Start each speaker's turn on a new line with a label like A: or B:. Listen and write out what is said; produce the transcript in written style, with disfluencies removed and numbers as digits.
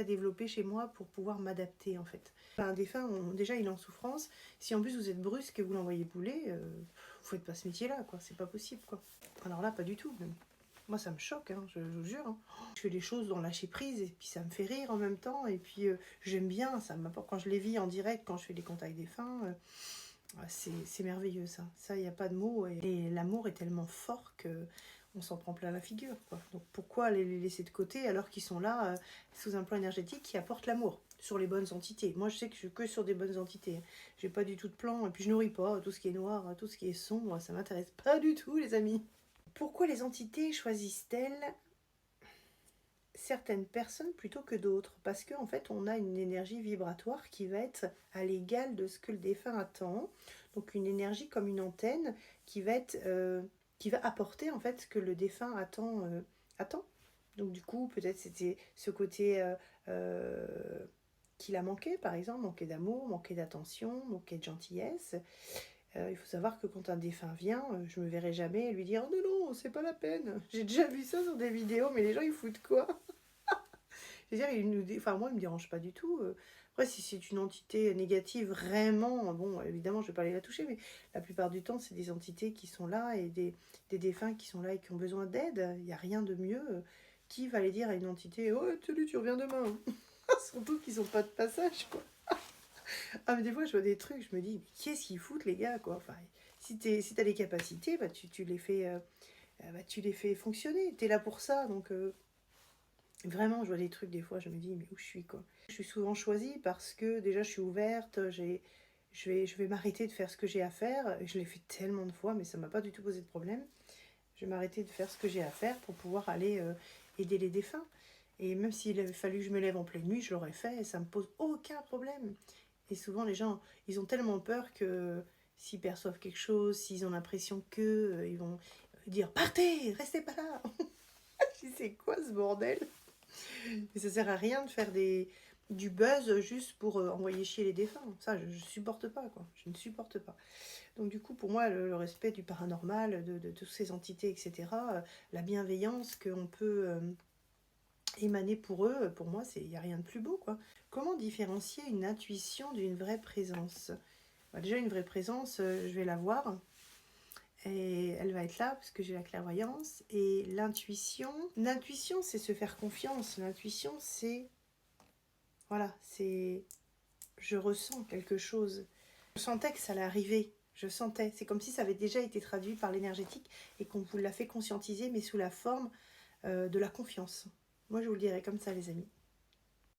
A: à développer chez moi pour pouvoir m'adapter en fait. Un défunt, déjà il est en souffrance. Si en plus vous êtes brusque et vous l'envoyez bouler, vous faites pas ce métier-là, quoi. C'est pas possible, quoi. Alors là, pas du tout. Même. Moi, ça me choque, hein, je vous jure. Hein. Je fais les choses dans lâcher prise et puis ça me fait rire en même temps. Et puis j'aime bien, ça m'apporte. Quand je les vis en direct, quand je fais des contacts défunts, c'est merveilleux ça. Ça, il n'y a pas de mots. Et l'amour est tellement fort que on s'en prend plein la figure, quoi. Donc pourquoi les laisser de côté alors qu'ils sont là sous un plan énergétique qui apporte l'amour sur les bonnes entités. Moi je sais que je suis que sur des bonnes entités. J'ai pas du tout de plan et puis je nourris pas tout ce qui est noir, tout ce qui est sombre, ça m'intéresse pas du tout les amis. Pourquoi les entités choisissent-elles certaines personnes plutôt que d'autres? Parce qu'en fait on a une énergie vibratoire qui va être à l'égal de ce que le défunt attend. Donc une énergie comme une antenne qui va être qui va apporter en fait ce que le défunt attend. Donc du coup, peut-être c'était ce côté qu'il a manqué, par exemple, manqué d'amour, manqué d'attention, manqué de gentillesse. Il faut savoir que quand un défunt vient, je me verrai jamais lui dire « Oh non, non, c'est pas la peine !» J'ai déjà vu ça sur des vidéos, mais les gens, ils foutent quoi? C'est-à-dire, enfin, moi, il me dérange pas du tout. Après, si c'est une entité négative, vraiment, bon, évidemment, je vais pas aller la toucher, mais la plupart du temps, c'est des entités qui sont là et des défunts qui sont là et qui ont besoin d'aide. Il n'y a rien de mieux. Qui va aller dire à une entité « Oh, salut, tu reviens demain !» Surtout qu'ils n'ont pas de passage, quoi. Ah, mais des fois, je vois des trucs, je me dis « Mais qu'est-ce qu'ils foutent, les gars, quoi ?» Enfin, si t'as les capacités, bah, tu les fais fonctionner. T'es là pour ça, donc... Vraiment, je vois des trucs, des fois, je me dis, mais où je suis, quoi. Je suis souvent choisie parce que, déjà, je suis ouverte, je vais m'arrêter de faire ce que j'ai à faire. Je l'ai fait tellement de fois, mais ça m'a pas du tout posé de problème. Je vais m'arrêter de faire ce que j'ai à faire pour pouvoir aller aider les défunts. Et même s'il avait fallu que je me lève en pleine nuit, je l'aurais fait, et ça me pose aucun problème. Et souvent, les gens, ils ont tellement peur que s'ils perçoivent quelque chose, s'ils ont l'impression que, ils vont dire, partez, restez pas là. Je dis, c'est quoi ce bordel? Et ça sert à rien de faire du buzz juste pour envoyer chier les défunts. Ça, je supporte pas, quoi. Je ne supporte pas. Donc du coup, pour moi, le respect du paranormal, de toutes ces entités, etc., la bienveillance qu'on peut émaner pour eux, pour moi, il n'y a rien de plus beau, quoi. Comment différencier une intuition d'une vraie présence? Bah, déjà, une vraie présence, je vais la voir. Et elle va être là parce que j'ai la clairvoyance. Et l'intuition, c'est se faire confiance. L'intuition, c'est... Voilà, c'est... Je ressens quelque chose. Je sentais que ça allait arriver. Je sentais. C'est comme si ça avait déjà été traduit par l'énergétique et qu'on vous l'a fait conscientiser, mais sous la forme de la confiance. Moi, je vous le dirais comme ça, les amis.